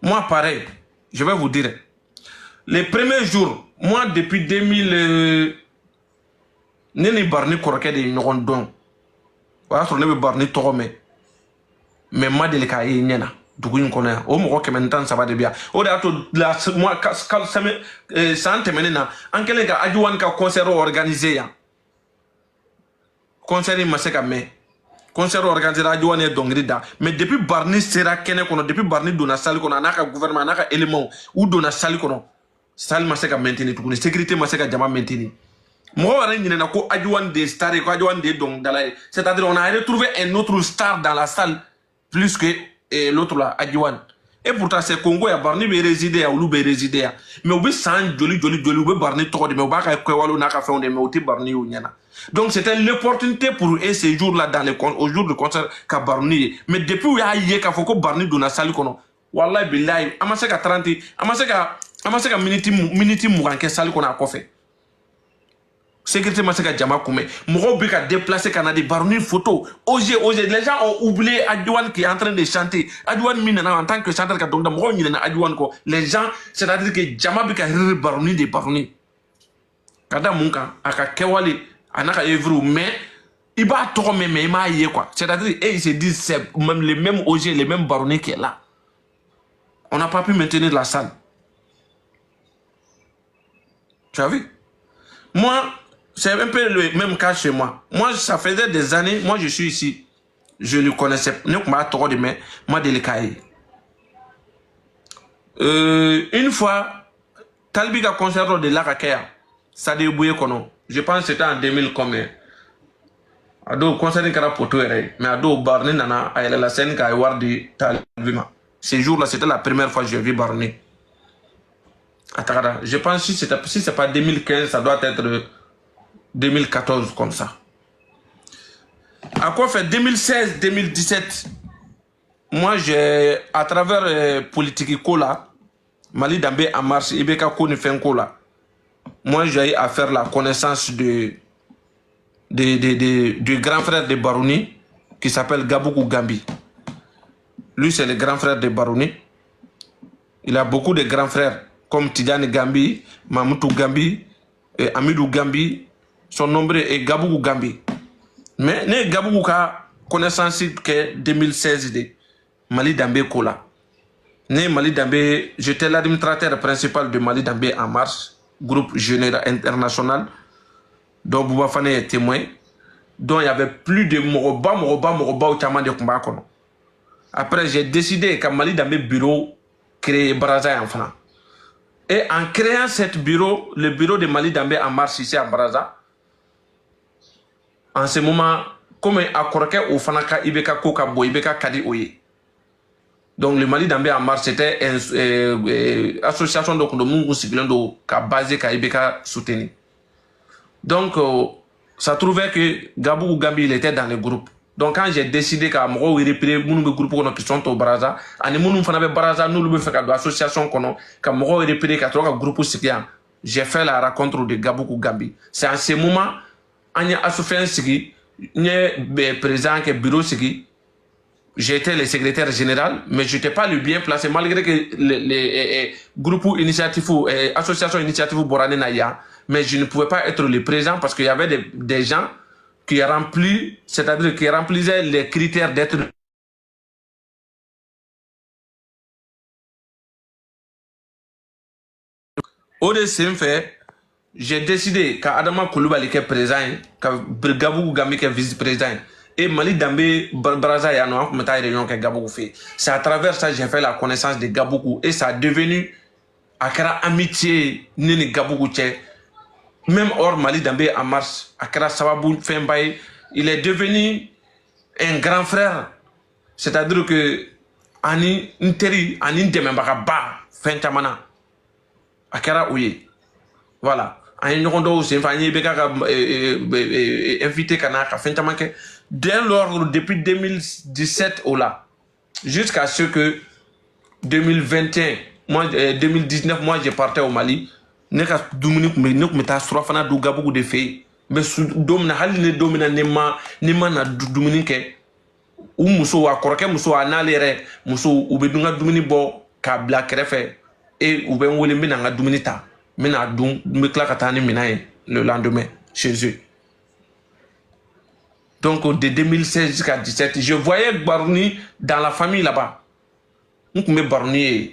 Moi, pareil, je vais vous dire. Les premiers jours, moi, depuis 2000, Nene Barni Koroke de Nogondon. Voilà, sur le Barni Torome. Mais moi, délicat, il y en a. Duguin connaît. Au moins, que maintenant, ça va de bien. Au dehors, moi, ça maintenant, en quel cas, adjouan ka concert organisé. Concert, il m'a dit que concert organisé à adjouan et dongrida. Mais depuis Barni sera kene kono, depuis Barni donna salle kono, anaka gouvernement, anaka élément, ou donna salle kono. Salle m'a dit que maintenir tout. Sécurité m'a dit que jamais maintenir. Moi, on a ko adjouan des stars et ko adjouan des dong dalai. C'est-à-dire, on a retrouvé un autre star dans la salle. Plus que l'autre là, Adjouan. Et pourtant, c'est Congo, il y a Barni qui résidé, ou Loubé résidé. Mais on veut sans joli, ou Barni trop de, mais on va faire quoi, on a fait, on est mais Barni ou Niana. Donc, c'était l'opportunité pour eux ces jours-là, au jour de concert, qu'à Barni. Mais depuis où il y a eu, qu'il faut que Barni donne la salle, Wallah, billahi, amaseka 30, amaseka minute mouranke salle qu'on a fait. Sécurité Maseka Djama Koumé. Mourobik a déplacé Canada, Barni photo. OG, les gens ont oublié Adjouan qui est en train de chanter. Adjouan Minana en tant que chanteur, donc Adjouan ko. Les gens, c'est-à-dire que Djama Bika Barni de Barni. Kada Munka, Aka Kewali, Anaka Evru, mais il va trop mais il m'a yé quoi. C'est-à-dire, ils se disent, c'est même les mêmes OG, les mêmes Barni qui est là. On n'a pas pu maintenir la salle. Tu as vu? Moi, c'est un peu le même cas chez moi. Moi, ça faisait des années, moi je suis ici. Je le connaissais. Une fois, Talbiga concert de l'Arakea, ça débouillé kono. Je pense que c'était en 2000 combien. Ado concert de Karapoto, mais Ado Barni Nana, a la scène qui a eu Talbima. Ces jours-là, c'était la première fois que j'ai vu Barni. Je pense que si c'est pas 2015, ça doit être 2014 comme ça. À quoi fait 2016-2017, moi j'ai, à travers politique là, Mali Dambé en marche, Ibeka Kone Fenkola, moi j'ai eu à faire la connaissance du grand frère de Barouni qui s'appelle Gaboukou Gambi. Lui c'est le grand frère de Barouni. Il a beaucoup de grands frères comme Tidjane Gambi, Mamoutou Gambi, Amidou Gambi. Son nombre est Gaboukou Gambi. Mais ne Gaboukou a connaissance que 2016 de Mali Dambé Kola. Ne Mali Dambé, j'étais l'administrateur principal de Mali Dambé en marche, groupe général international, dont Boubafane est témoin, dont il y avait plus de Moroba au Tchaman de combat. Après, j'ai décidé qu'à Mali Dambé bureau créé Baraza en France. Et en créant ce bureau, le bureau de Mali Dambé en marche ici à Baraza, en ce moment, comme à Koroke ou Fanaka Ibeka Koka Bo Ibeka Kadi Oye. Donc le Mali Dambé en marche, c'était une association de Mungu civiliens qui a basé à Ibeka soutenu. Donc ça trouvait que Gabou Gambi il était dans le groupe. Donc quand j'ai décidé qu'à Moro repérer mon groupe qui sont au Baraza, et nous faisons Baraza, nous le faisons l'association qu'à Moro repérer qu'à trois groupes citoyens, j'ai fait la rencontre de Gabou Gambi. C'est en ce moment Anya Assoufien Sigi, président du bureau Sigi, j'étais le secrétaire général, mais je n'étais pas le bien placé, malgré que les groupes initiatifs, associations initiatives Borane Naya, mais je ne pouvais pas être le président parce qu'il y avait des gens qui remplissaient, c'est-à-dire qui remplissaient les critères d'être. Au deuxième fait, j'ai décidé qu'Adama Koulibaly est présent, que Gabou Gambi est vice-président, et Mali Dambé Baraza et Anoua Koumeta réunion que Gabou fait. C'est à travers ça que j'ai fait la connaissance de Gabou et ça a devenu Akara amitié Nini Gabou Tché. Même hors Mali Dambé en mars, Akara Sababou Fembaye, il est devenu un grand frère. C'est-à-dire que Ani Nteri, Ani Ndemembaka Ba, Fentamana, Akara Ouye. Voilà. Invité dès lors, depuis 2017 au là, jusqu'à ce que 2021, moi, 2019, moi j'ai parti au Mali. Ne ka dumuni mais ne me ta surafana du gabu de fait mais domina hali ne domina ne ma na dumuni ke u muso wa koroke muso anale re muso u be dunga dumuni bo k'a bila kɛrɛfɛ et u bɛ n wele n bɛna n ka dumuni ta n bɛna dun n bɛ tila ka taa ni minɛn ye le lendemain chez eux. Donc de 2016 jusqu'à 2017, je voyais Barouni dans la famille là-bas. On pouvait Barouni,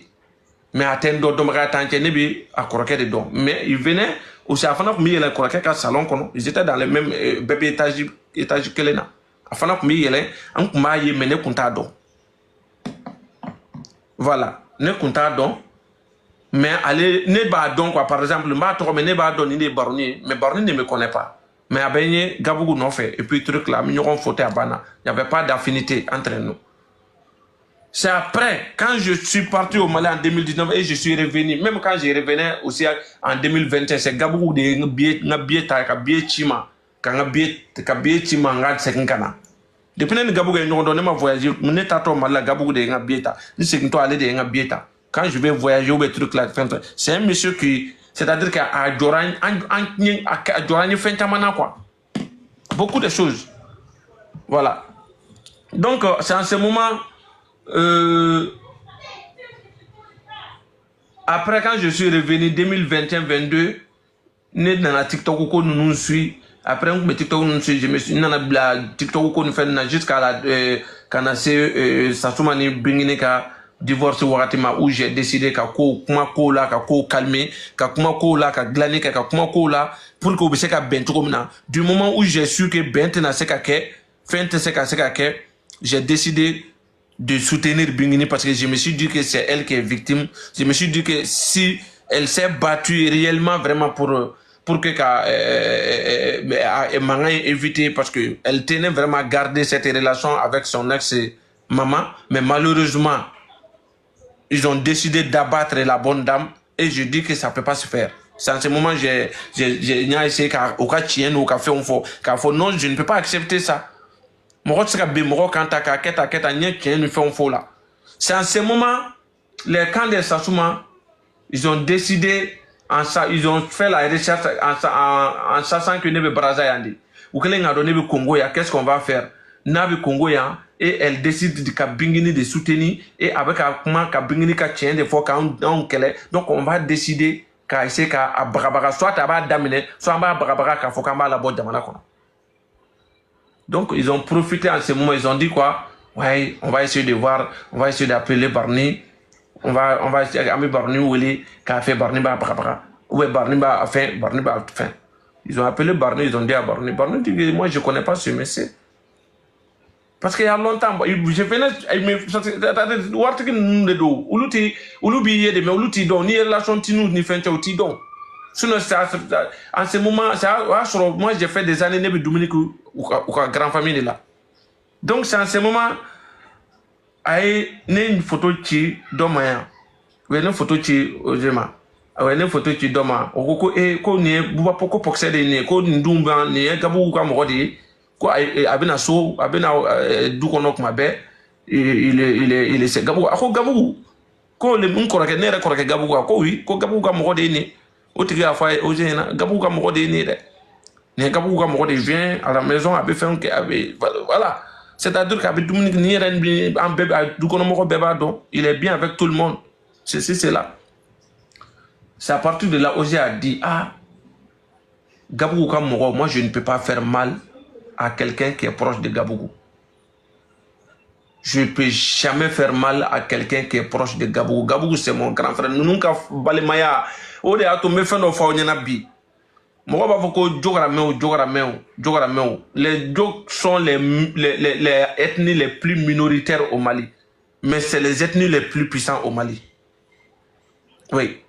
mais attendre mais ils venaient aussi à la fin il y a salon, ils étaient dans le même bébé étage que là. À la fin il y a un kumaye mais ne comptado. Voilà, ne comptado. Mais allez ne ba donc quoi par exemple, ma trop mais ne ba don ni Barouni, mais Barouni ne me connaît pas. Mais à Beigné, Gabougou non fait. Et puis, truc là, nous avons fauté à Bana. Il n'y avait pas d'affinité entre nous. C'est après, quand je suis parti au Mali en 2019 et je suis revenu, même quand je revenais aussi en 2021, c'est Gabougou de Ngabieta, Kabie Chima, Kabie Chima, Ngad Sekinkana. Depuis que Gabougou est donné ma voyage, mon état au Mali, Gabougou de Ngabieta, ni c'est que toi aller de Ngabieta. Quand je vais voyager au truc là, c'est un monsieur qui. C'est-à-dire qu'à Djorani, quoi. Beaucoup de choses. Voilà. Donc, c'est en ce moment... après, quand je suis revenu 2021-22, né dans la TikTok, où nous nous suit. Après, on TikTok nous suit. Je me suis dans la TikTok, où nous fait jusqu'à la... quand on a Sassoumani Bingineka... divorce Waratima où j'ai décidé qu'à kuma ko la ka ko calmer qu'à kuma ko la ka glaner qu'à kuma ko la pour que vous puissiez ben tout du moment où j'ai su que ben na se ka ke fin te se ka ke j'ai décidé de soutenir Bingini parce que je me suis dit que c'est elle qui est victime. Je me suis dit que si elle s'est battue réellement vraiment pour que Manga évité parce que elle tenait vraiment à garder cette relation avec son ex maman, mais malheureusement ils ont décidé d'abattre la bonne dame et je dis que ça ne peut pas se faire. C'est en ce moment que j'ai essayé au cas de ou café non, je ne peux pas accepter ça. C'est en ce moment, les camps de Sassouma, ils ont décidé, ils ont fait la recherche en sachant que Nebe Braza Yandi. Ou que l'on a donné le Congo, qu'est-ce qu'on va faire? Nabi Congo et elle décide de Kabingini de soutenir et avec un Kabingini qui tient des fois quand donc on va décider qu'à essayer qu'à Brabara soit à Damine soit à Brabara qu'à Fokamba la boîte d'Amana. Donc ils ont profité en ce moment, ils ont dit quoi? Ouais, on va essayer de voir, on va essayer d'appeler Barni, on va essayer d'appeler Barni ou il qu'a fait Barni ba Brabara. Ouais, Barni ba a fait, Barni ba a fait. Ils ont appelé Barni, ils ont dit à Barni, Barni dit moi je connais pas ce monsieur. Parce qu'il y a longtemps, je venais, en ce moment, moi j'ai fait des années de Dominique ou grande famille là. Donc c'est en ce moment, il y a une photo qui domaya, une photo qui ojema, une photo qui doma, oko e ko ne buba poko poksede ne ko ndumba ne gabu ka modi. Quoi abena so abena du kono kuma be il est gabu ako gabu ko le mun korake ne re korake gabu ko wi ko gabu ka mo de ni o tigi a fa o jena gabu ka mo de ni de ne gabu ka mo de vient à la maison avait fait un voilà c'est-à-dire qu'avec Dominique ni ren bi en bébé du kono mo beba don il est bien avec tout le monde c'est là. C'est à partir de là Osé a dit ah gabu ka mo moi je ne peux pas faire mal à quelqu'un qui est proche de Gabougou. Je ne peux jamais faire mal à quelqu'un qui est proche de Gabougou. Gabougou, c'est mon grand frère. Nous n'avons pas balimaya. On est à tout me faire nos fois bi. Moi, je les Djok sont les ethnies les plus minoritaires au Mali. Mais c'est les ethnies les plus puissantes au Mali. Oui.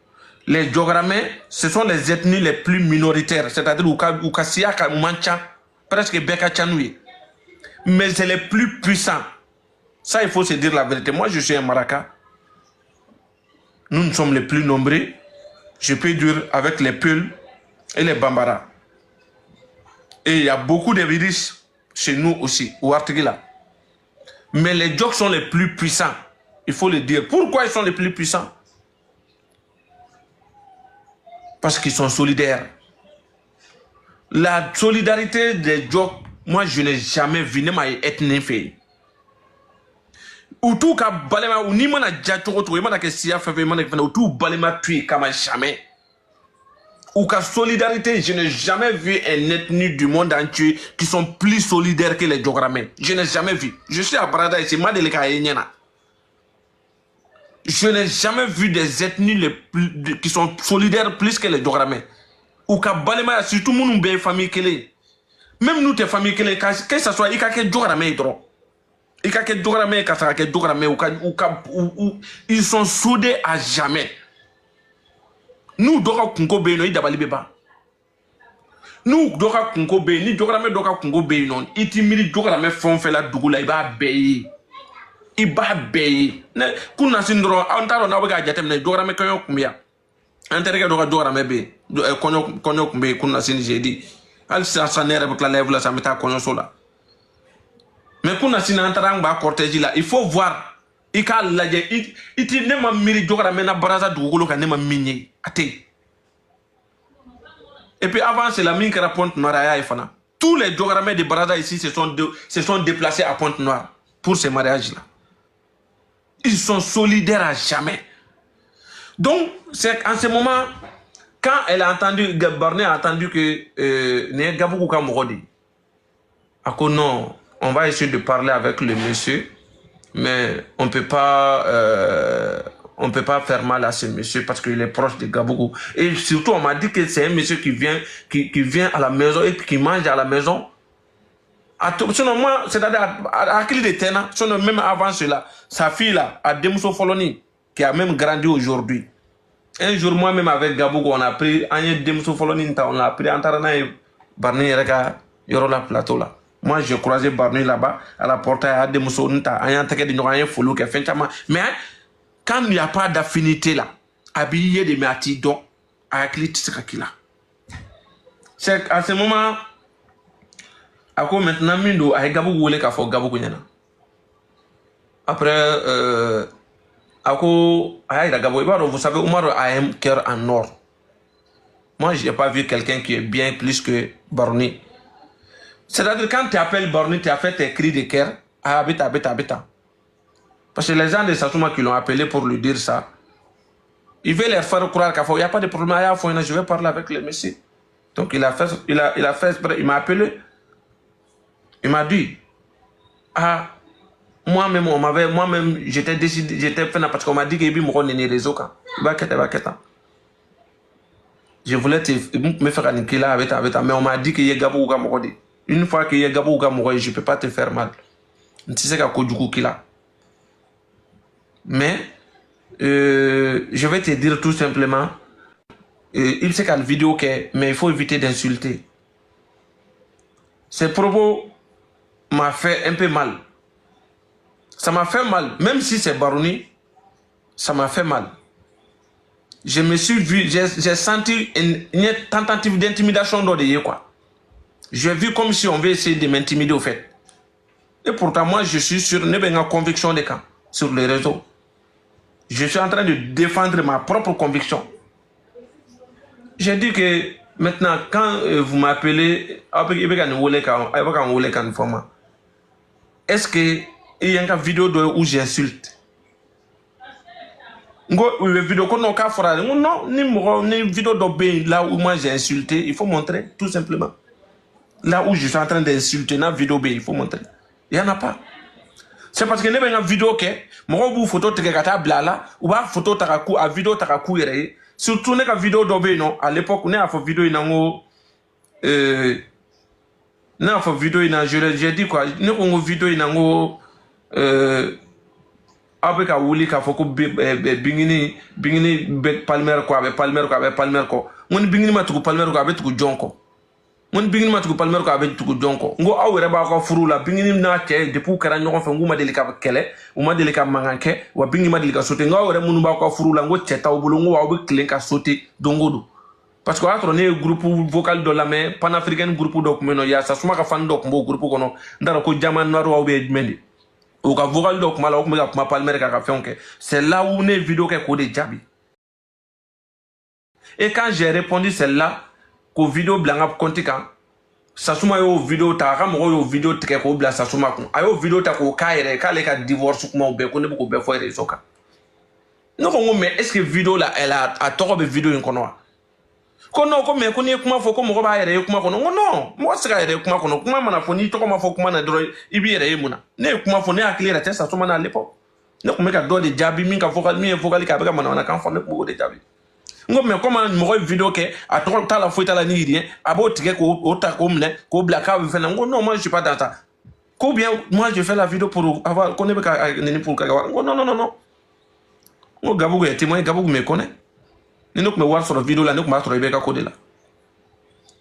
Les Djogramais, ce sont les ethnies les plus minoritaires. C'est-à-dire Ukasiya, Mancha, presque Beka Chanoui. Mais c'est les plus puissants. Ça, il faut se dire la vérité. Moi, je suis un Maraka. Nous sommes les plus nombreux. Je peux dire avec les Peuls et les Bambara. Et il y a beaucoup de riches chez nous aussi, au Artigila. Mais les Djoks sont les plus puissants. Il faut le dire. Pourquoi ils sont les plus puissants? Parce qu'ils sont solidaires. La solidarité des Djoks, moi je n'ai jamais vu, même à ethnie fait. ou tout ka balema ou ni mana jatogo to mana ke siya fefe mana ke ou tout balema tuer comme jamais. Ou ka solidarité, je n'ai jamais vu un ethnie du monde entier qui sont plus solidaires que les Djogramais. Je n'ai jamais vu. Je suis à Brada et c'est Madeleka et Nyana. Je n'ai jamais vu des ethnies qui sont solidaires plus que les Djogramais. Ou ka balema surtout mon famille kele. Même nous tes familles kele que ça soit ika ke Djogramais trop. Ika ke Djogramais ka ça ke Djogramais ou ils sont soudés à jamais. Nous doka kunko be no idabali beba. Nous doka kunko be ni Djogramais doka kunko be non itimiri Djogramais fon fait la dugula iba beyi. Iba beyi. Kuna sindro antaro na wega jatem na Djogramais kanyo kumbia. Antereke doka Djogramais be konyo kumbe kuna sin jeudi. Al sa nere avec la lèvre là ça meta konyo sola. Mais kuna sin antarang ba cortège là, il faut voir ika laje iti nema miri Djogramais na baraza dugulo ka nema minye ate. Et puis avant c'est la mine qui Pointe Noire et Fana. Tous les Djogramais de baraza ici se sont déplacés à Pointe Noire pour ces mariages là. Ils sont solidaires à jamais. Donc c'est en ce moment quand elle a entendu Barney a entendu que ne Gaboukou ka Morodi. Ako non, on va essayer de parler avec le monsieur. Mais on ne peut pas faire mal à ce monsieur parce qu'il est proche de Gaboukou. Et surtout, on m'a dit que c'est un monsieur qui vient à la maison et qui mange à la maison. Sinon, moi, c'est-à-dire à qui il était là, même avant cela, sa fille là, à Demousso Foloni, qui a même grandi aujourd'hui. Un jour, moi-même avec Gaboukou, on a pris un Demousso Foloni, on a pris un tarana et Barney Reka, Yorola Plateau là. Moi, j'ai croisé Barney là-bas, à la porte, à des mousseaux, mais quand il n'y a pas d'affinité là, habillé de métis, donc, avec les tisserakila. C'est à ce moment, à quoi maintenant, Mindo, avec Gabou Goulé, qu'a fait Gabou Gouniana. Après, à quoi, avec Gabou, vous savez, Omar a un cœur en or. Moi, je n'ai pas vu quelqu'un qui est bien plus que Barney. C'est-à-dire quand tu appelles Barney, tu as fait tes cris de cœur, habita. Parce que les gens de Sassouma qui l'ont appelé pour lui dire ça, il veut leur faire croire qu'il n'y a pas de problème, je vais parler avec le monsieur. Donc il a fait il m'a appelé, il m'a dit, moi-même, j'étais décidé, j'étais fait parce qu'on m'a dit qu'il y avait des réseaux. Je voulais me faire niquer là avec, mais on m'a dit qu'il y a Gabou Gamorodi. Une fois qu'il y a Gabou Gamorodi, je ne peux pas te faire mal. Tu sais qu'il y a mais je vais te dire tout simplement, il sait qu'il y a une vidéo mais il faut éviter d'insulter. Ces propos m'a fait un peu mal. Ça m'a fait mal, même si c'est Barouni, ça m'a fait mal. Je me suis vu, j'ai senti une tentative d'intimidation dans des quoi. J'ai vu comme si on veut essayer de m'intimider au fait. Et pourtant, moi, je suis sur une conviction des camps sur les réseaux. Je suis en train de défendre ma propre conviction. J'ai dit que maintenant, quand vous m'appelez, est-ce qu'il y a une vidéo où j'insulte? Une vidéo qu'on a fait, non, ni vidéo de là où moi j'ai insulté, il faut montrer, tout simplement. Là où je suis en train d'insulter, une vidéo il faut montrer. Il n'y en a pas. C'est parce que une vidéo que moi vous photo tekata blala ou ba photo takaku a vidéo takaku yere surtout une vidéo d'obé non à l'époque on a fait vidéo inango na fait vidéo ina j'ai dit quoi ne ko vidéo inango avec a wuli ka foko bingini palmer ko mon bingini matuku palmer ko avec tuku jonko mon bingini matuku palmer ko avec tuku jonko ngo awere ba ko furu la bingini na ke depuis kara nyoko fe nguma delika kele uma delika manganke wa bingini ma delika sauter ngo awere munu ba ko furu la ngo cheta obulu ngo wa obi klen ka sauter dongodo parce que atro ne groupe vocal de la main panafricain groupe dokumeno ya sa suma ka fan dok mbo groupe kono ndara ko jaman naro wa obi mendi ou ka vocal dok mala ko ma palmer ka fionke c'est là où ne vidéo ke ko de jabi. Et quand j'ai répondu celle-là, que vidéo blanc kontika, Sasuma yo vidéo ta ka mo yo vidéo tike ko bla Sasuma ko ayo vidéo ta ko ka yere ka le ka divorce kuma be ko ne ko be fo réseau ka non ko mais est-ce que vidéo là elle a toko be vidéo in kono ko non ko mais ko ni kuma fo ko mo ba yere kuma kono non mo se ka yere kuma kono kuma mana fo ni toko ma fo kuma na dro ibi yere muna ne kuma fo ne akilera te Sasuma na lepo ne ko me ka do de jabi min ka vocal mi vocal ka be ka mana kan fo ne ko de jabi ngo mais comment mo vidéo ke a to ta la foita la ni rien abo tike ko o ta ko mne ko bla ka be fait ngo non moi je suis pas dans ça ko bien moi je fais la vidéo pour avoir connaît ka neni pour ka ngo non non non non ngo gabugo e témoin gabugo me connaît ni no ko me war sur vidéo la ne ko ma sur be ka code là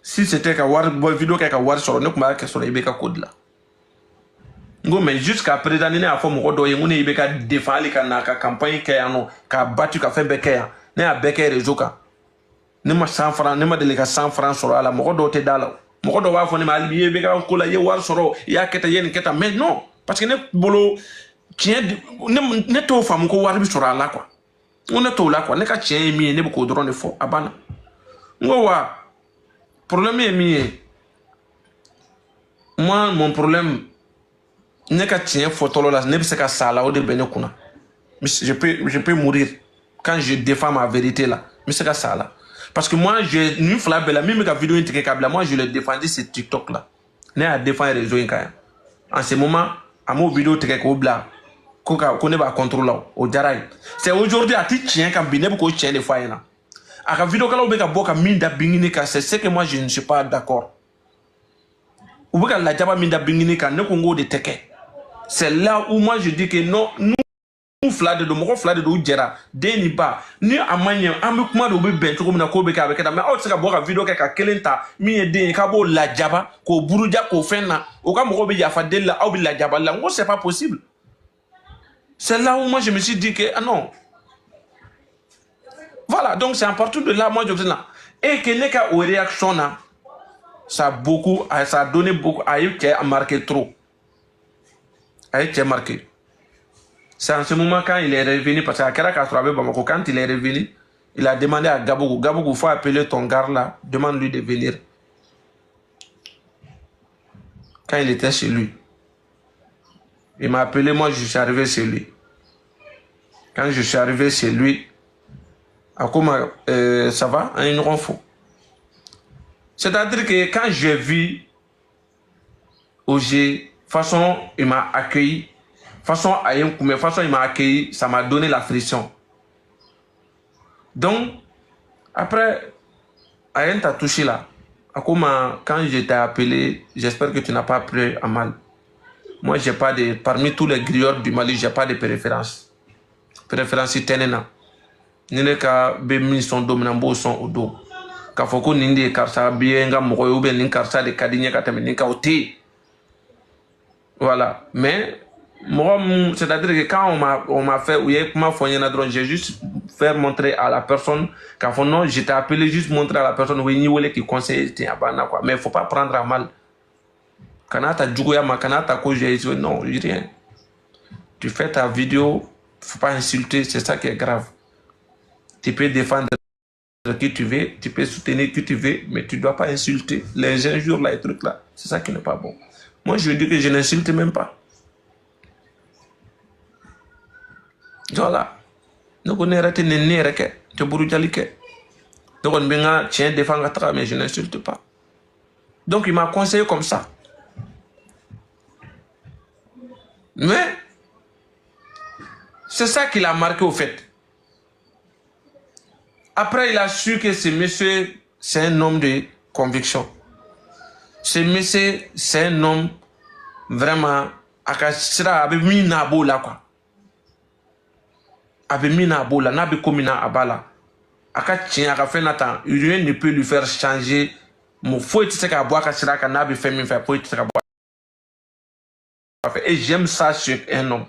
si c'était ka war boy vidéo ka war sur ne ko ma ka sur be ka code là ngo mais jusqu'à présent ni a fo mo do ye ngone be ka défendre ka na ka campagne ka ano ka battu ka fait be ka ne a bɛɛ réseau kan ne ma 100 francs ne ma deli ka 100 francs sɔrɔ a la mɔgɔ dɔw tɛ da la mɔgɔ dɔw b'a fɔ ne ma hali bi i bɛ ka ko la i ye wari sɔrɔ i y'a kɛ tan i ye nin kɛ tan mais non parce que ne bolo tiɲɛ ne t'o faamu ko wari bɛ sɔrɔ a la quoi n ko ne t'o la quoi ne ka tiɲɛ ye min ye ne bɛ k'o dɔrɔn de fɔ a banna n ko wa problème ye min ye moi mon problème ne ka tiɲɛ fɔtɔlɔ la ne bɛ se ka sa la o de bɛ ne kunna je peux mourir quand je défends ma vérité là, mais c'est ça là. Parce que moi, j'ai une flamme là, même quand la vidéo est câble, moi je l'ai défendu sur TikTok là. Ne a défendu les réseaux en ce moment, à mon vidéo est câble là, qu'on ne va contrôler au Jaraï. C'est aujourd'hui à ti tien quand bien beaucoup tien les fois là. À la vidéo quand on va boire minda binginika, c'est ce que moi je ne suis pas d'accord. Ou bien la jaba minda binginika ne congo de teke. C'est là où moi je dis que non nous flade do moko flade do jera deni ba ni amanye ambe kuma do be ben ko mina ko be ka be kada mais o se ka bo ka video ka kelenta mi e den ka bo la jaba ko buruja ko fenna o ka moko be ya fa della au bi la jaba la ngo c'est pas possible. C'est là où moi je me suis dit que ah non. Voilà, donc c'est à partir de là moi je dis là et que les cas aux réactions là ça a donné beaucoup à eu qui a marqué trop. A eu qui a marqué. C'est en ce moment quand il est revenu, parce qu'à Bamako, quand il est revenu, il a demandé à Gabougou, Gabougou, il faut appeler ton gars là, demande-lui de venir. Quand il était chez lui, il m'a appelé, moi je suis arrivé chez lui. Quand je suis arrivé chez lui, comment ça va, un renfort. C'est-à-dire que quand j'ai vu OG, façon il m'a accueilli, façon il m'a accueilli, ça m'a donné la frisson. Donc, après, Ayen t'a touché là. Quand je t'ai appelé, j'espère que tu n'as pas pris à mal. Moi, j'ai pas de, parmi tous les griots du Mali, j'ai pas de préférence. Préférence tenena. Nene ka be min son dominambo son odo. Ka foko nindi karsa bienga mokoy ou bien nin karsa de kadinye ka teme nin ka oti. Voilà. Mais c'est-à-dire que quand on m'a fait, j'ai juste fait montrer à la personne qu'à fond non, j'étais appelé juste montrer à la personne oui, qui conseille, quoi. Mais il ne faut pas prendre à mal. Kanata Djougoya Makanata ko j'ai dit non, rien. Tu fais ta vidéo, il ne faut pas insulter, c'est ça qui est grave. Tu peux défendre qui tu veux, tu peux soutenir qui tu veux, mais tu ne dois pas insulter. Les injures là, les trucs là, c'est ça qui n'est pas bon. Moi, je dis que je n'insulte même pas. Voilà. Nous connaissons les nez, tu bourres jalike. Donc, on a tient défendre, mais je n'insulte pas. Donc, il m'a conseillé comme ça. Mais, c'est ça qui l'a marqué au fait. Après, il a su que ce monsieur, c'est un homme de conviction. Ce monsieur, c'est un homme vraiment, akasira abimi na bola quoi. Abimi na bola, na be komina abala. Aka tien aka fait natan, rien ne peut lui faire changer. Mon faut être ce qu'a boire kasira ka na be fait min faire pour être ce qu'a boire. Et j'aime ça sur un homme.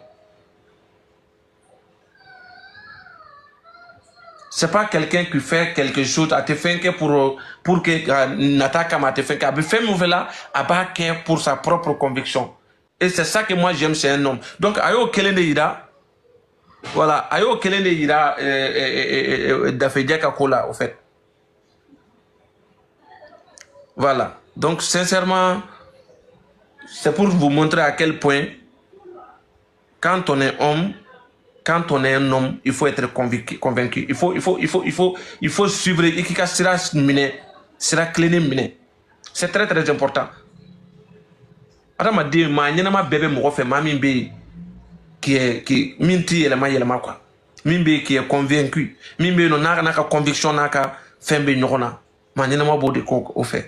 C'est pas quelqu'un qui fait quelque chose à te faire que pour que n'attaque à te faire que fait là à pour sa propre conviction. Et c'est ça que moi j'aime chez un homme. Donc ayo kelende ira voilà ayo kelende ira d'afedia kakola au fait. Voilà. Donc, sincèrement, c'est pour vous montrer à quel point, quand on est homme, quand on est un homme, il faut être convaincu. Il faut suivre. C'est très très important. Adamaden maa ɲɛnama bɛɛ bɛ mɔgɔ fɛ maa min bɛ yen min tɛ yɛlɛma quoi, min bɛ yen qui est convaincu, min bɛ yen n'a ka conviction n'a ka fɛn bɛ ɲɔgɔn na, maa ɲɛnama b'o de k'o fɛ.